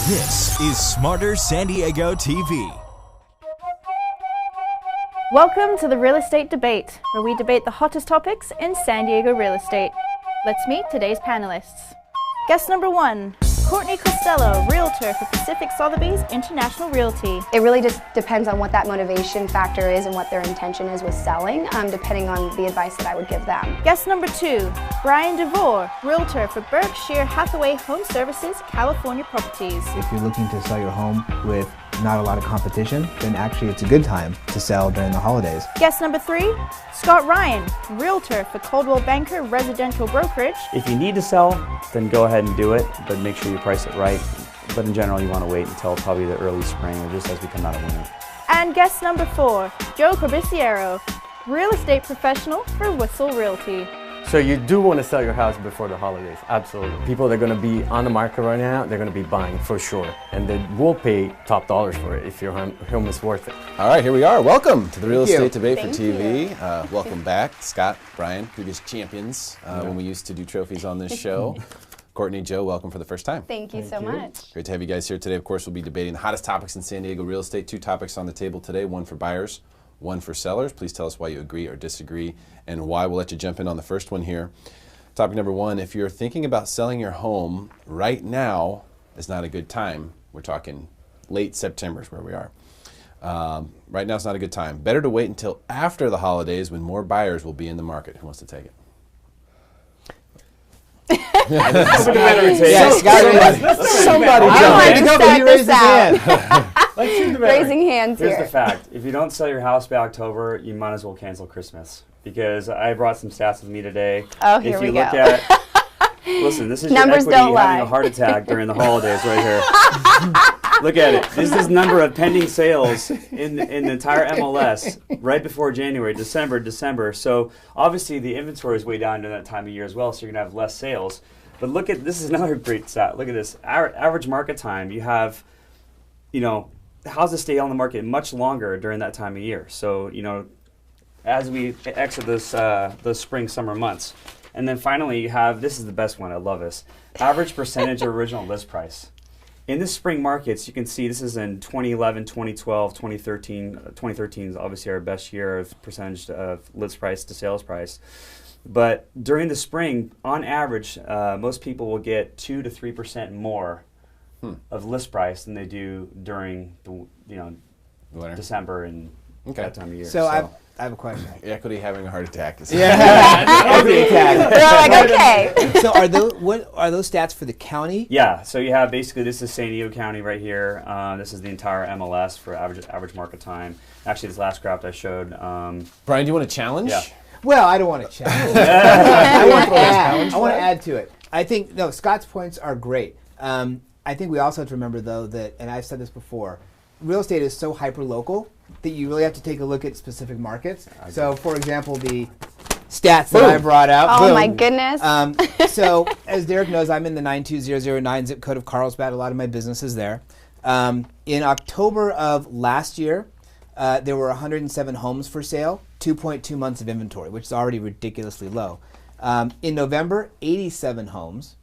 This is Smarter San Diego TV. Welcome to the Real Estate Debate, where we debate the hottest topics in San Diego real estate. Let's meet today's panelists. Guest number 1, Courtney Cristella, Realtor for Pacific Sotheby's International Realty. It really just depends on what that motivation factor is and what their intention is with selling, depending on the advice that I would give them. Guest number 2, Brian Devore, Realtor for Berkshire Hathaway Home Services, California Properties. If you're looking to sell your home with not a lot of competition, then actually it's a good time to sell during the holidays. Guest number 3, Scott Ryan, Realtor for Coldwell Banker Residential Brokerage. If you need to sell, then go ahead and do it, but make sure you price it right. But in general, you want to wait until probably the early spring or just as we come out of winter. And guest number 4, Joe Corbisiero, Real Estate Professional for Whistle Realty. So you do want to sell your house before the holidays, absolutely. People that are going to be on the market right now, they're going to be buying for sure. And they will pay top dollars for it if your home is worth it. All right, here we are. Welcome to the Real Estate Debate for Thank TV. Welcome back, Scott, Brian, previous champions when we used to do trophies on this show. Courtney, Joe, welcome for the first time. Thank you so much. Great to have you guys here today. Of course, we'll be debating the hottest topics in San Diego real estate. 2 topics on the table today, one for buyers, one for sellers. Please tell us why you agree or disagree and why. We'll let you jump in on the first one here. Topic number 1, if you're thinking about selling your home right now, is not a good time. We're talking late September is where we are. Right now it's not a good time. Better to wait until after the holidays when more buyers will be in the market. Who wants to take it? Somebody jump. Raising hands here. Here's the fact. If you don't sell your house by October, you might as well cancel Christmas. Because I brought some stats with me today. Oh, here we go. If you look at, listen, this is Numbers your equity don't having lie. a heart attack during the holidays right here. Look at it. This is the number of pending sales in the entire MLS right before January, December. So obviously the inventory is way down during that time of year as well, so you're going to have less sales. But look at, this is another great stat. Look at this. Average market time, you have, houses stay on the market much longer during that time of year. So, as we exit this the spring, summer months. And then finally you have, this is the best one, I love this, average percentage of original list price. In the spring markets, you can see this is in 2011, 2012, 2013. 2013 is obviously our best year of percentage of list price to sales price. But during the spring, on average, most people will get 2 to 3% more of list price than they do during the December and that time of year. So I have a question. Equity having a heart attack. Equity attack. They're like, okay. So what are those stats for the county? Yeah, so you have basically, this is San Diego County right here. This is the entire MLS for average market time. Actually, this last graph I showed. Brian, do you want to challenge? Yeah. Well, I don't want to challenge. I want to add to it. I think, Scott's points are great. I think we also have to remember, though, that, and I've said this before, real estate is so hyper-local that you really have to take a look at specific markets. So, for example, the stats that I brought out. Oh, my goodness. So, as Derek knows, I'm in the 92009 zip code of Carlsbad. A lot of my business is there. In October of last year, there were 107 homes for sale, 2.2 months of inventory, which is already ridiculously low. In November, 87 homes,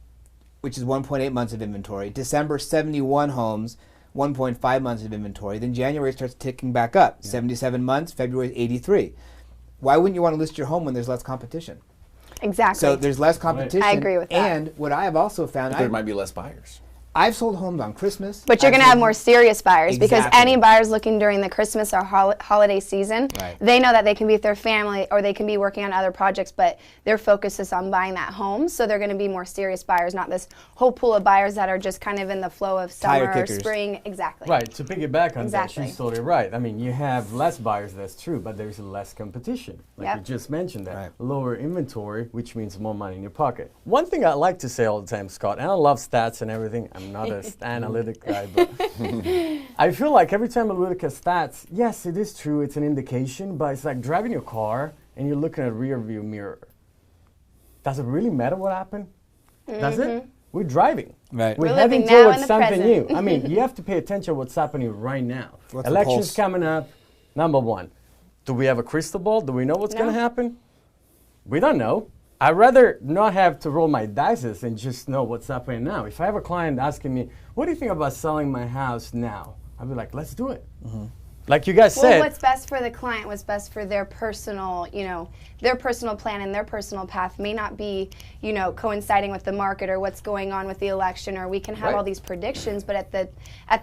which is 1.8 months of inventory. December, 71 homes, 1.5 months of inventory. Then January starts ticking back up, 77 months, February 83. Why wouldn't you want to list your home when there's less competition? Exactly. So there's less competition. I agree with that. And what I have also found, There might be less buyers. I've sold homes on Christmas. But you're going to have more serious buyers because Exactly. any buyers looking during the Christmas or holiday season, they know that they can be with their family or they can be working on other projects, but their focus is on buying that home. So they're going to be more serious buyers, not this whole pool of buyers that are just kind of in the flow of summer or spring. Exactly. Right, to piggyback on that, Exactly. she's totally right. I mean, you have less buyers, that's true, but there's less competition. Like you just mentioned that. Lower inventory, which means more money in your pocket. One thing I like to say all the time, Scott, and I love stats and everything. I'm not a analytic guy, but I feel like every time I look at stats, yes, it is true, it's an indication, but it's like driving your car and you're looking at a rear view mirror. Does it really matter what happened? Does it? We're driving. Right. We're We're heading living now towards in the something present. new. I mean, you have to pay attention to what's happening right now. What's the Elections pulse? coming up. Number 1, do we have a crystal ball? Do we know what's going to happen? We don't know. I'd rather not have to roll my dice and just know what's happening now. If I have a client asking me, what do you think about selling my house now? I'd be like, let's do it. Like you guys said. Well, what's best for the client, what's best for their personal, their personal plan and their personal path may not be, coinciding with the market or what's going on with the election, or we can have all these predictions, but at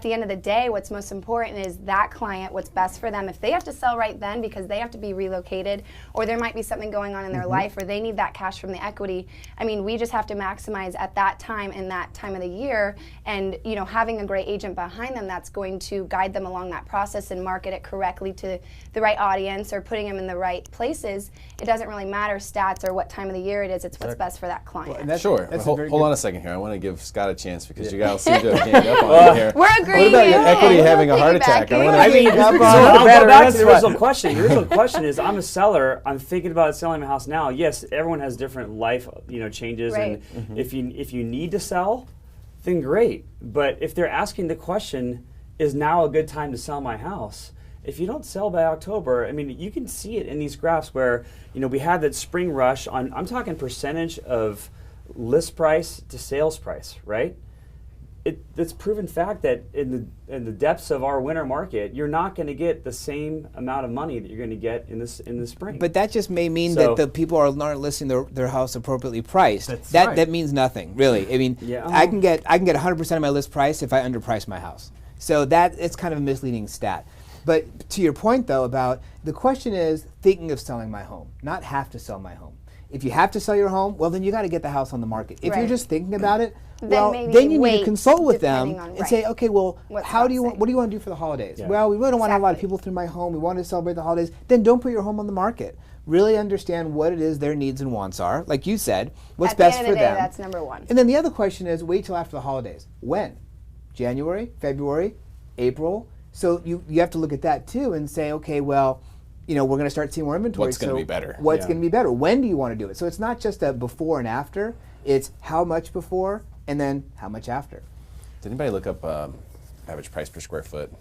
the end of the day, what's most important is that client, what's best for them. If they have to sell right then because they have to be relocated, or there might be something going on in their life, or they need that cash from the equity, I mean, we just have to maximize at that time and that time of the year, and having a great agent behind them that's going to guide them along that process and market it correctly to the right audience, or putting them in the right places. It doesn't really matter stats or what time of the year it is. It's what's best for that client. Well, sure. Hold on a second here. I want to give Scott a chance because you guys seem to have ganged up on me here. We're agreeing. What about your equity having a heart attack? I'll go back to the original question. The original question is, I'm a seller. I'm thinking about selling my house now. Yes, everyone has different life, changes, and if you need to sell, then great. But if they're asking the question, is now a good time to sell my house? If you don't sell by October, I mean, you can see it in these graphs where, we had that spring rush on, I'm talking percentage of list price to sales price, right? It's proven fact that in the depths of our winter market, you're not going to get the same amount of money that you're going to get in the spring. But that just may mean that the people are not listing their house appropriately priced. That means nothing, really. I mean, I can get 100% of my list price if I underprice my house. So it's kind of a misleading stat. But to your point, though, about the question is thinking of selling my home, not have to sell my home. If you have to sell your home, well, then you got to get the house on the market. If you're just thinking about it, then you need to consult with them and say, okay, well, what do you want to do for the holidays? Yeah. Well, we really don't want to have a lot of people through my home. We want to celebrate the holidays. Then don't put your home on the market. Really understand what it is their needs and wants are. Like you said, what's best for them. At the end of the day, that's number one. And then the other question is, wait till after the holidays. When? January, February, April? So you have to look at that too and say, okay, well, we're going to start seeing more inventory. What's going to be better? What's going to be better? When do you want to do it? So it's not just a before and after. It's how much before and then how much after. Did anybody look up average price per square foot?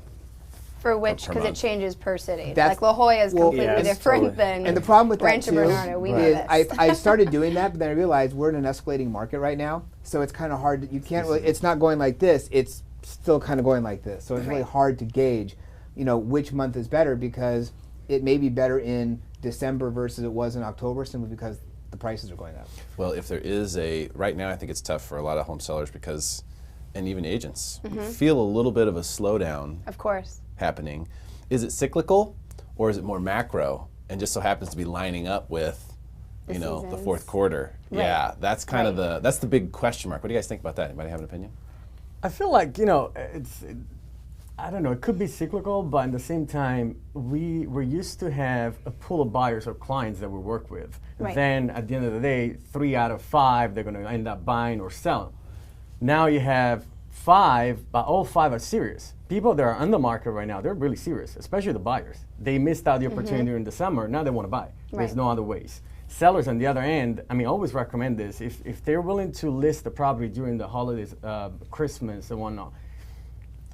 For which, because it changes per city. Like La Jolla is completely different than and the problem with Rancho that too Bernardo. We is I started doing that, but then I realized we're in an escalating market right now. So it's kind of hard. You can't really. It's not going like this. It's still kind of going like this. So it's really hard to gauge, which month is better, because it may be better in December versus it was in October, simply because the prices are going up. Well, if there is right now I think it's tough for a lot of home sellers because, and even agents, feel a little bit of a slowdown. Of course. Happening. Is it cyclical or is it more macro and just so happens to be lining up with, the fourth quarter? Right. Yeah, that's kind of that's the big question mark. What do you guys think about that? Anybody have an opinion? I feel like, I don't know, it could be cyclical, but at the same time, we're used to have a pool of buyers or clients that we work with. Right. Then at the end of the day, 3 out of 5, they're going to end up buying or selling. Now you have 5, but all 5 are serious. People that are on the market right now, they're really serious, especially the buyers. They missed out the opportunity during the summer, now they want to buy. There's no other ways. Sellers on the other end, I always recommend this. If they're willing to list the property during the holidays, Christmas and whatnot,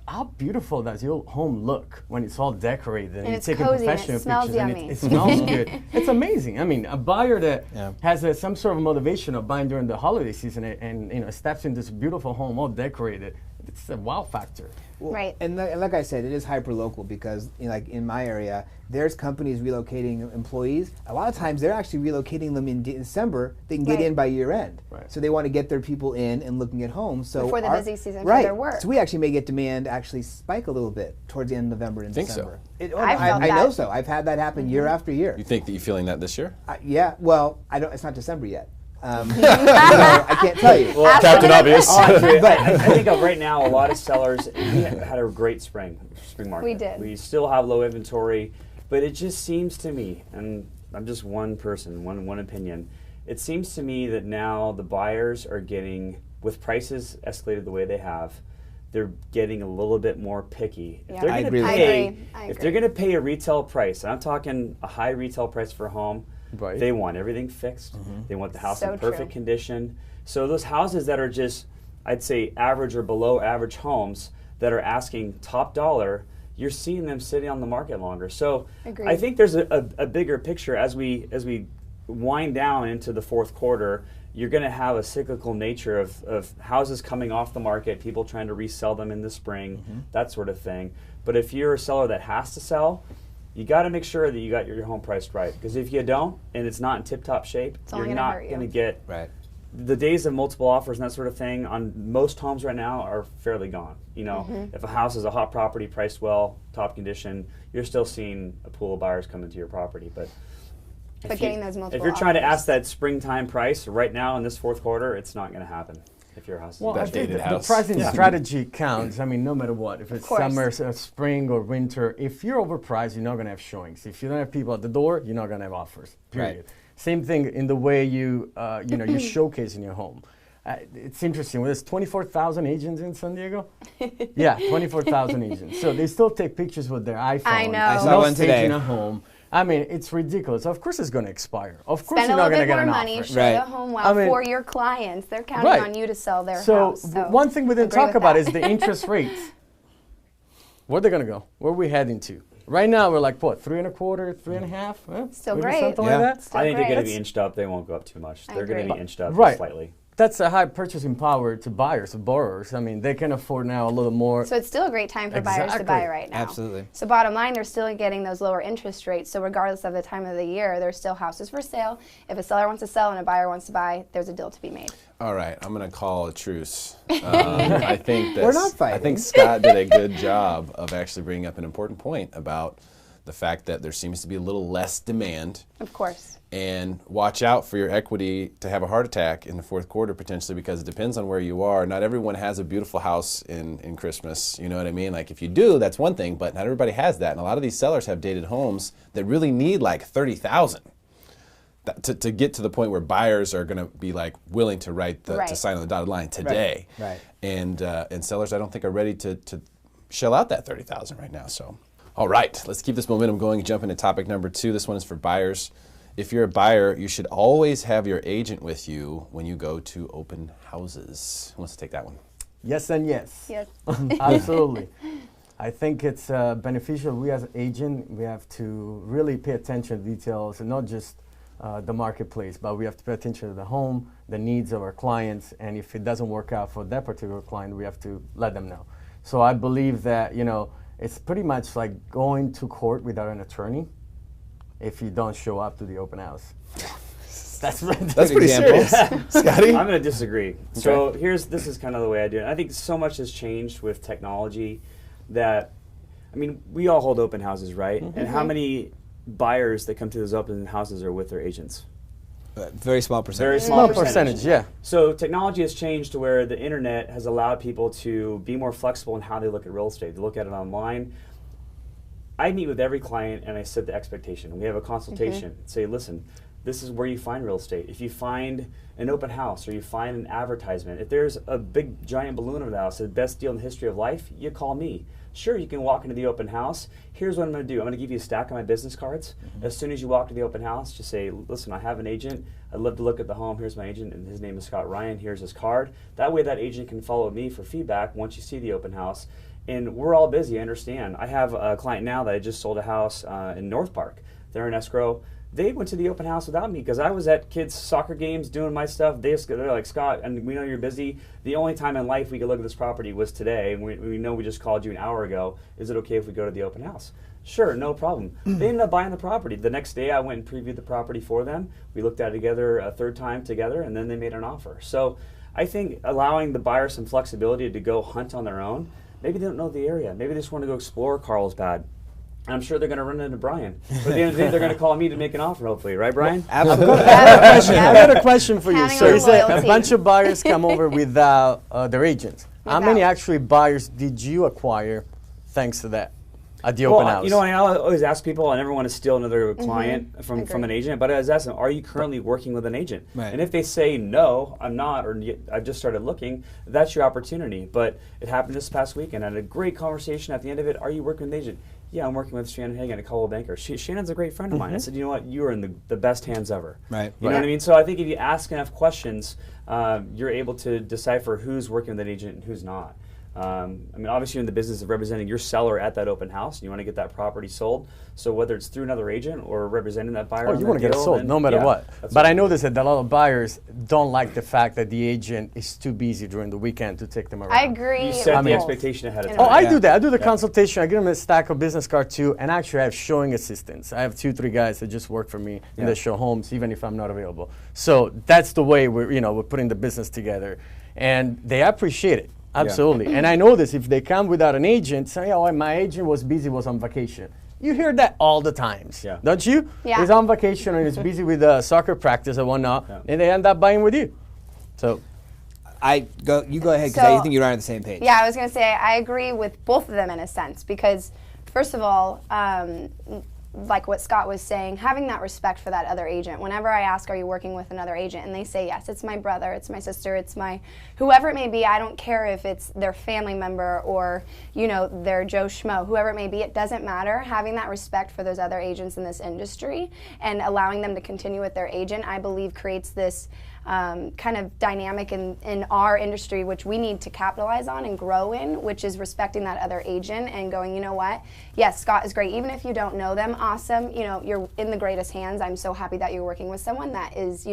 how beautiful does your home look when it's all decorated and you're taking professional pictures and it smells good? It's amazing. A buyer that has some sort of motivation of buying during the holiday season and steps in this beautiful home all decorated, it's a wow factor. Well, and like I said, it is hyper local because, like in my area, there's companies relocating employees. A lot of times, they're actually relocating them in December. They can get in by year end, so they want to get their people in and looking at homes. So before the busy season for their work. So we actually may get demand actually spike a little bit towards the end of November and December. So? I know so. I've had that happen year after year. You think that you're feeling that this year? Yeah. Well, I don't. It's not December yet. I can't tell you. Well, Captain Obvious. But I think right now a lot of sellers had a great spring market. We did. We still have low inventory, but it just seems to me, and I'm just one person, one opinion, it seems to me that now the buyers are getting, with prices escalated the way they have, they're getting a little bit more picky. Yeah. If I agree. If they're going to pay a retail price, and I'm talking a high retail price for a home, they want everything fixed. They want the house in perfect condition. So those houses that are just, I'd say, average or below average homes that are asking top dollar, you're seeing them sitting on the market longer. So I think there's a bigger picture as we wind down into the fourth quarter, you're going to have a cyclical nature of houses coming off the market, people trying to resell them in the spring, that sort of thing. But if you're a seller that has to sell, you got to make sure that you got your home priced right. Because if you don't, and it's not in tip-top shape, you're not going to get the days of multiple offers and that sort of thing on most homes right now are fairly gone. You know, if a house is a hot property, priced well, top condition, you're still seeing a pool of buyers come into your property. But getting those multiple if you're trying to offers. ask that springtime price right now in this fourth quarter, it's not going to happen. If your house is Well, I think the pricing strategy counts. I mean, no matter what, if it's summer, spring, or winter, if you're overpriced, you're not going to have showings. If you don't have people at the door, you're not going to have offers. Period. Right. Same thing in the way you, you know, you're showcasing your home. It's interesting. There's 24,000 agents in San Diego. Yeah, 24,000 agents. So they still take pictures with their iPhone. I know. I saw one today. In a home. I mean, it's ridiculous. Of course it's going to expire. Of course Spend you're not going to get a an little bit more money, offer. show the home well for your clients. They're counting on you to sell their house. So one thing we didn't talk about is the interest rates. Where they're going to go? Where are we heading to? Right now we're like, what, 3.25%, 3.5%? Still great. Something like that? Still I think great. they're going to be inched up. They won't go up too much. They're going to be inched up slightly. That's a high purchasing power to buyers, to borrowers. I mean, they can afford now a little more. So it's still a great time for buyers to buy right now. Absolutely. So bottom line, they're still getting those lower interest rates. So regardless of the time of the year, there's still houses for sale. If a seller wants to sell and a buyer wants to buy, there's a deal to be made. All right, I'm going to call a truce. I think We're not fighting. I think Scott did a good job of actually bringing up an important point about the fact that there seems to be a little less demand. Of course. And watch out for your equity to have a heart attack in the fourth quarter potentially, because it depends on where you are. Not everyone has a beautiful house in Christmas, you know what I mean? Like if you do, that's one thing, but not everybody has that. And a lot of these sellers have dated homes that really need like $30,000 to get to the point where buyers are going to be like willing to to sign on the dotted line today. Right. And sellers I don't think are ready to shell out that $30,000 right now. So, all right, let's keep this momentum going. Jump into topic number 2. This one is for buyers. If you're a buyer, you should always have your agent with you when you go to open houses. Who wants to take that one? Yes and yes. Yes. Absolutely. I think it's beneficial. We as an agent, we have to really pay attention to details and not just the marketplace, but we have to pay attention to the home, the needs of our clients, and if it doesn't work out for that particular client, we have to let them know. So I believe that, you know, it's pretty much like going to court without an attorney if you don't show up to the open house. That's pretty serious. Scotty? I'm going to disagree. Okay. So this is kind of the way I do it. I think so much has changed with technology that, I mean, we all hold open houses, right? Mm-hmm. And how many buyers that come to those open houses are with their agents? Very small percentage. Very small percentage, yeah. So technology has changed to where the internet has allowed people to be more flexible in how they look at real estate. They look at it online. I meet with every client and I set the expectation. We have a consultation. Say, listen, this is where you find real estate. If you find an open house or you find an advertisement, if there's a big giant balloon over the house, the best deal in the history of life, you call me. Sure, you can walk into the open house. Here's what I'm going to do. I'm going to give you a stack of my business cards. As soon as you walk to the open house, just say, listen, I have an agent. I'd love to look at the home. Here's my agent, and his name is Scott Ryan. Here's his card. That way that agent can follow me for feedback once you see the open house. And we're all busy, I understand. I have a client now that I just sold a house in North Park. They're in escrow. They went to the open house without me because I was at kids' soccer games doing my stuff. They're like, Scott, and we know you're busy. The only time in life we could look at this property was today, and we know we just called you an hour ago. Is it okay if we go to the open house? Sure, no problem. They ended up buying the property. The next day I went and previewed the property for them. We looked at it together a third time together, and then they made an offer. So I think allowing the buyer some flexibility to go hunt on their own. Maybe they don't know the area. Maybe they just want to go explore Carlsbad. I'm sure they're going to run into Brian. But at the end of the day, they're going to call me to make an offer, hopefully. Right, Brian? Absolutely. I got a question for you. Counting So on you said a loyalty. bunch of buyers come over without their agents. How many actually buyers did you acquire thanks to that at the open house? You know, I always ask people, I never want to steal another client from an agent, but I always ask them, are you currently working with an agent? Right. And if they say, no, I'm not, or I've just started looking, that's your opportunity. But it happened this past weekend. I had a great conversation at the end of it. Are you working with an agent? Yeah, I'm working with Shannon Hagan, a Coldwell Banker. Shannon's a great friend of mine. I said, you know what, you are in the best hands ever. Right. You know what I mean? So I think if you ask enough questions, you're able to decipher who's working with an agent and who's not. I mean, obviously you're in the business of representing your seller at that open house, and you want to get that property sold. So whether it's through another agent or representing that buyer, you want to get it sold no matter what. But I noticed that a lot of buyers don't like the fact that the agent is too busy during the weekend to take them around. I agree. You set the expectation ahead of time. Oh, I do that. I do the consultation. I give them a stack of business cards too, and actually I have showing assistants. I have 2-3 guys that just work for me and they show homes even if I'm not available. So that's the way we're putting the business together, and they appreciate it. Absolutely. And I know this, if they come without an agent, say, oh, my agent was busy, was on vacation. You hear that all the times, don't you? Yeah. He's on vacation or he's busy with soccer practice and whatnot, and they end up buying with you. So you go ahead, because I think you're on the same page. Yeah, I was going to say, I agree with both of them in a sense, because first of all, like what Scott was saying, having that respect for that other agent. Whenever I ask, are you working with another agent? And they say, yes, it's my brother, it's my sister, it's my, whoever it may be. I don't care if it's their family member or, their Joe Schmo, whoever it may be, it doesn't matter. Having that respect for those other agents in this industry and allowing them to continue with their agent, I believe creates this kind of dynamic in our industry, which we need to capitalize on and grow in, which is respecting that other agent and going, you know what, yes, Scott is great. Even if you don't know them, awesome, you're in the greatest hands. I'm so happy that you're working with someone that is,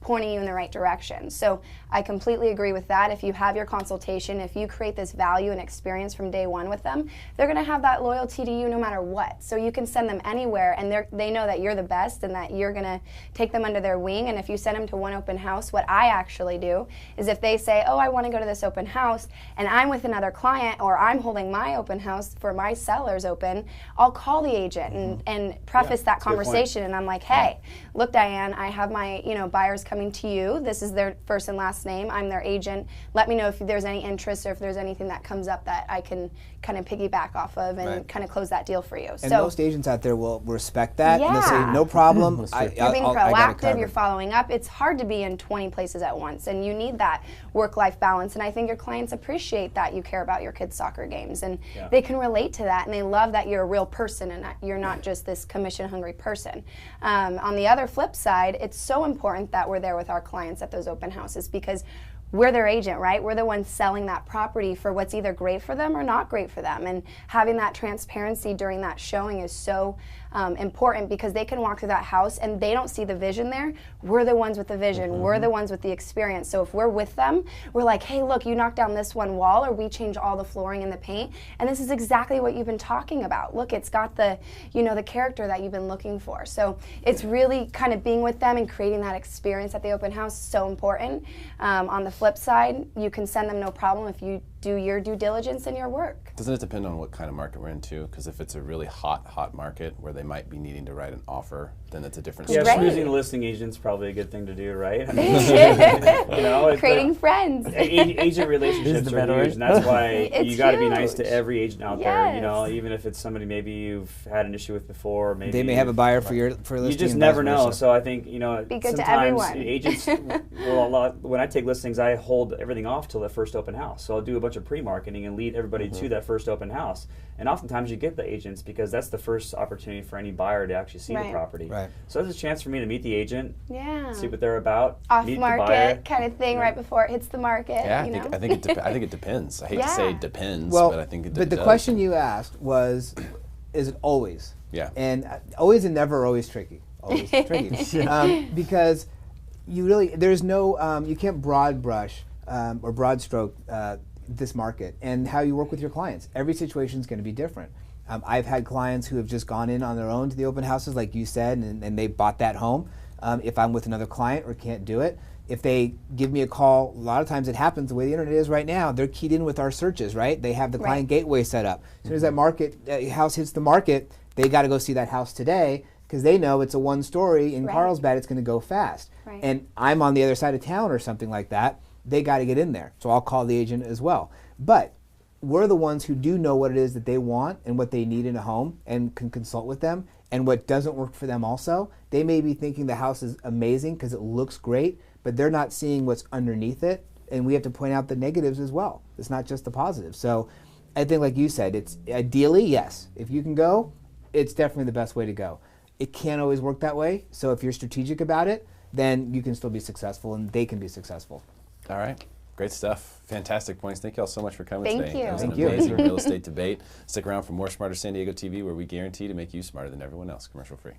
pointing you in the right direction. So I completely agree with that. If you have your consultation, if you create this value and experience from day one with them, they're going to have that loyalty to you no matter what. So you can send them anywhere, and they know that you're the best and that you're going to take them under their wing. And if you send them to one open house, what I actually do is if they say, oh, I want to go to this open house, and I'm with another client or I'm holding my open house for my sellers open, I'll call the agent and preface that conversation. And I'm like, hey, look, Diane, I have my buyers coming to you. This is their first and last name. I'm their agent. Let me know if there's any interest or if there's anything that comes up that I can kind of piggyback off of and kind of close that deal for you. And most agents out there will respect that. And they'll say, no problem. You're being proactive. You're following up. It's hard to be in 20 places at once, and you need that work-life balance. And I think your clients appreciate that you care about your kids' soccer games, and they can relate to that, and they love that you're a real person and that you're not just this commission-hungry person. On the other flip side, it's so important that we're there with our clients at those open houses, because we're their agent, right? We're the ones selling that property for what's either great for them or not great for them. And having that transparency during that showing is so important, because they can walk through that house and they don't see the vision there. We're the ones with the vision. We're the ones with the experience. So if we're with them, we're like, hey, look, you knocked down this one wall, or we changed all the flooring and the paint, and this is exactly what you've been talking about. Look, it's got the, the character that you've been looking for. So it's really kind of being with them and creating that experience at the open house, so important. On the flip side, you can send them no problem if you do your due diligence and your work. Doesn't it depend on what kind of market we're in too? Because if it's a really hot market where they might be needing to write an offer, then it's a different story. Yeah, choosing a listing agent's probably a good thing to do, right? Creating friends. Agent relationships are huge, and that's why you got to be nice to every agent out there. Even if it's somebody maybe you've had an issue with before, maybe they may have a buyer for your listing. You just never know. So I think be good sometimes to everyone. Agents. When I take listings, I hold everything off till the first open house. So I'll do a bunch of pre-marketing and lead everybody to that first open house. And oftentimes you get the agents because that's the first opportunity for any buyer to actually see the property. Right. So it's a chance for me to meet the agent, see what they're about, meet the buyer. Kind of thing right before it hits the market. Yeah, I think it depends. I hate to say depends, but I think it does. But the question you asked was, is it always? Yeah. And always and never are always tricky. Always tricky. Because there's no, you can't broad brush or broad stroke this market and how you work with your clients. Every situation is going to be different. I've had clients who have just gone in on their own to the open houses, like you said, and they bought that home. If I'm with another client or can't do it, if they give me a call, a lot of times it happens the way the internet is right now. They're keyed in with our searches, right? They have the client gateway set up. As soon as that house hits the market, they got to go see that house today because they know it's a one story in Carlsbad. It's going to go fast. Right. And I'm on the other side of town or something like that. They got to get in there. So I'll call the agent as well. But we're the ones who do know what it is that they want and what they need in a home and can consult with them. And what doesn't work for them also, they may be thinking the house is amazing because it looks great, but they're not seeing what's underneath it. And we have to point out the negatives as well. It's not just the positives. So I think, like you said, it's ideally, yes. If you can go, it's definitely the best way to go. It can't always work that way. So if you're strategic about it, then you can still be successful and they can be successful. All right. Great stuff. Fantastic points. Thank you all so much for coming Thank today. you. That was an Thank you. amazing real estate debate. Stick around for more Smarter San Diego TV, where we guarantee to make you smarter than everyone else. Commercial free.